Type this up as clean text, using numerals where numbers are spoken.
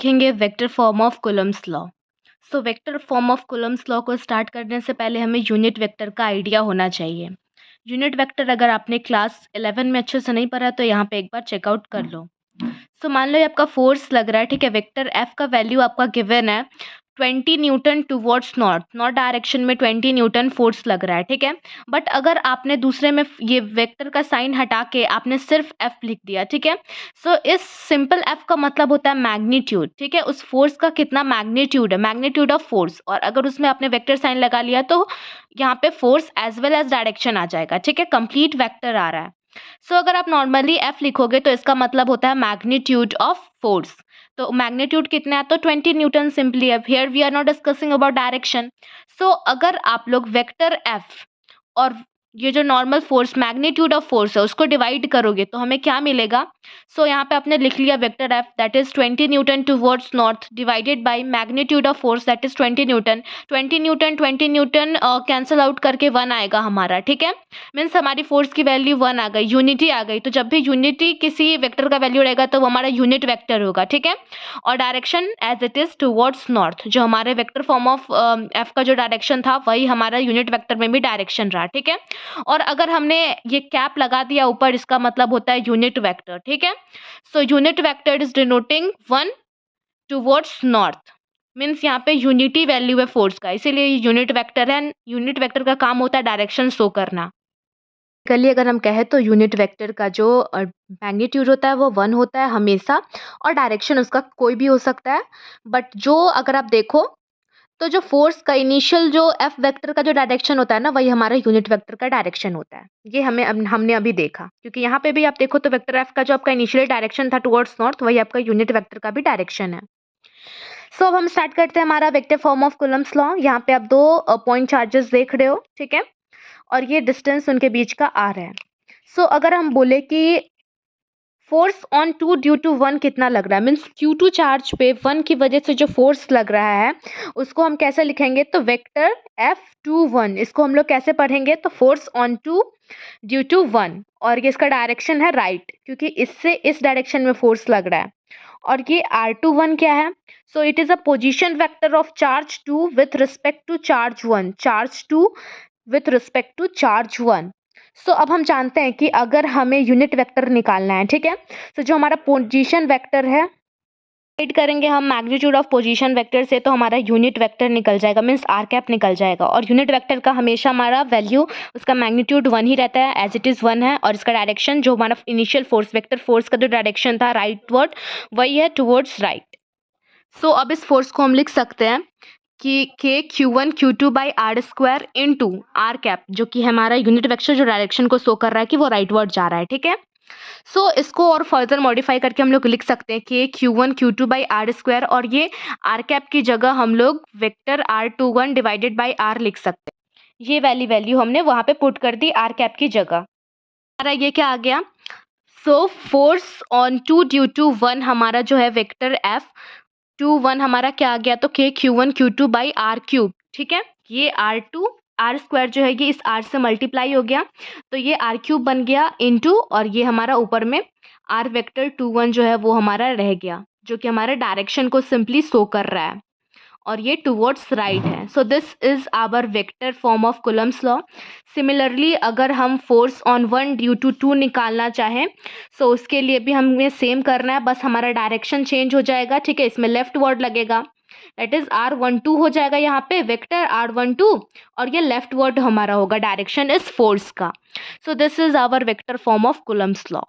सीखेंगे vector form of Coulomb's law. So vector form of Coulomb's law को start करने से पहले हमें यूनिट वेक्टर का आइडिया होना चाहिए। यूनिट वेक्टर अगर आपने क्लास 11 में अच्छे से नहीं पढ़ा तो यहाँ पे एक बार चेकआउट कर लो। सो मान लो ये आपका फोर्स लग रहा है, ठीक है। वेक्टर एफ का वैल्यू आपका गिवन है 20 Newton towards north, north direction में 20 न्यूटन फोर्स लग रहा है, ठीक है। बट अगर आपने दूसरे में ये वेक्टर का साइन हटा के आपने सिर्फ एफ लिख दिया, ठीक है। सो इस सिंपल एफ का मतलब होता है मैग्नीट्यूड, ठीक है। उस फोर्स का कितना मैग्नीट्यूड है, मैग्नीट्यूड ऑफ फोर्स। और अगर उसमें आपने वेक्टर साइन लगा लिया तो यहाँ पे force as well as direction आ जाएगा, ठीक है। कंप्लीट वेक्टर आ रहा है। सो अगर आप नॉर्मली एफ लिखोगे तो इसका मतलब होता है मैग्नीट्यूड ऑफ फोर्स। तो मैग्नीट्यूड कितना है, तो 20 न्यूटन सिंपली है। Here we are not discussing about direction. So अगर आप लोग वेक्टर एफ और ये जो normal force magnitude of force है उसको डिवाइड करोगे तो हमें क्या मिलेगा। सो यहाँ पे आपने लिख लिया vector F that is 20 Newton towards north divided by magnitude of force that is 20 Newton. 20 Newton cancel out करके 1 आएगा हमारा, ठीक है। मीन्स हमारी फोर्स की वैल्यू 1 आ गई, यूनिटी आ गई। तो जब भी यूनिटी किसी वेक्टर का वैल्यू रहेगा तो वो हमारा यूनिट वेक्टर होगा, ठीक है। और direction as it is towards north, जो हमारे वेक्टर फॉर्म ऑफ एफ का जो डायरेक्शन था वही हमारा यूनिट वेक्टर में भी डायरेक्शन रहा, ठीक है। और अगर हमने ये कैप लगा दिया ऊपर, इसका मतलब होता है यूनिट वेक्टर, ठीक है। So unit vector is denoting 1 towards north. Means यहाँ पे यूनिटी वैल्यू है फोर्स का, इसीलिए यूनिट वेक्टर है। यूनिट वेक्टर का काम होता है डायरेक्शन शो करना। कल अगर हम कहें तो यूनिट वेक्टर का जो मैग्नीट्यूड होता है वो 1 होता है हमेशा, और डायरेक्शन उसका कोई भी हो सकता है। बट जो अगर आप देखो तो जो फोर्स का इनिशियल जो एफ वेक्टर का जो डायरेक्शन होता है ना, वही हमारा यूनिट वेक्टर का डायरेक्शन होता है। ये हमने अभी देखा, क्योंकि यहाँ पे भी आप देखो तो वेक्टर एफ का जो आपका इनिशियल डायरेक्शन था टुवर्ड्स नॉर्थ, वही आपका यूनिट वेक्टर का भी डायरेक्शन है। सो अब हम स्टार्ट करते हैं हमारा vector form of Coulomb's law. यहाँ पे आप दो पॉइंट चार्जेस देख रहे हो, ठीक है। और ये डिस्टेंस उनके बीच का आर है। सो अगर हम बोले कि फोर्स ऑन 2 ड्यू टू 1 कितना लग रहा है, मीन्स Q2 चार्ज पे 1 की वजह से जो फोर्स लग रहा है उसको हम कैसे लिखेंगे, तो वेक्टर F21 इसको हम लोग कैसे पढ़ेंगे, तो फोर्स ऑन 2 ड्यू टू 1। और ये इसका डायरेक्शन है राइट, क्योंकि इससे इस डायरेक्शन में फोर्स लग रहा है। और ये R21 क्या है, so it is a position vector of charge 2 with respect to charge 1, charge 2 with respect to charge 1। So अब हम जानते हैं कि अगर हमें यूनिट वेक्टर निकालना है, ठीक है। तो जो हमारा पोजीशन वेक्टर है, ऐड करेंगे हम मैग्नीट्यूड ऑफ पोजीशन वेक्टर से, तो हमारा यूनिट वेक्टर निकल जाएगा, मीन्स आर कैप निकल जाएगा। और यूनिट वेक्टर का हमेशा हमारा वैल्यू उसका मैग्नीट्यूड 1 ही रहता है, एज इट इज़ 1 है। और इसका डायरेक्शन जो हमारा इनिशियल फोर्स वेक्टर फोर्स का जो डायरेक्शन था राइटवर्ड, वही है टुवर्ड्स राइट। सो अब इस फोर्स को हम लिख सकते हैं कि के Q1 Q2 by r square into r cap, जो कि हमारा यूनिट वेक्टर जो डायरेक्शन को शो कर रहा है कि वो राइटवर्ड जा रहा है, ठीक है। सो इसको और फर्दर मॉडिफाई करके हम लोग लिख सकते हैं कि Q1 Q2 by r square, और ये आर कैप की जगह हम लोग vector R21 divided by are लिख सकते हैं। ये वाली वैल्यू हमने वहाँ पे पुट कर दी आर कैप की जगह। हमारा ये क्या आ गया, so force on 2 due to 1 हमारा जो है वेक्टर F21 हमारा क्या आ गया, तो के Q1 Q2 by are cube, ठीक है। ये R2 आर स्क्वायर जो है ये इस आर से मल्टीप्लाई हो गया, तो ये आर क्यूब बन गया इनटू, और ये हमारा ऊपर में आर वेक्टर 21 जो है वो हमारा रह गया, जो कि हमारे डायरेक्शन को सिंपली शो कर रहा है। और ये टुवर्ड्स राइट है। So this is our vector form of Coulomb's law. Similarly अगर हम फोर्स ऑन 1 ड्यू टू 2 निकालना चाहें, सो उसके लिए भी हमें सेम करना है, बस हमारा डायरेक्शन चेंज हो जाएगा, ठीक है। इसमें लेफ्ट वर्ड लगेगा, दैट इज R12 हो जाएगा यहाँ पे वेक्टर R12, और ये लेफ्ट वर्ड हमारा होगा, डायरेक्शन इज फोर्स का। So this is our vector form of Coulomb's law.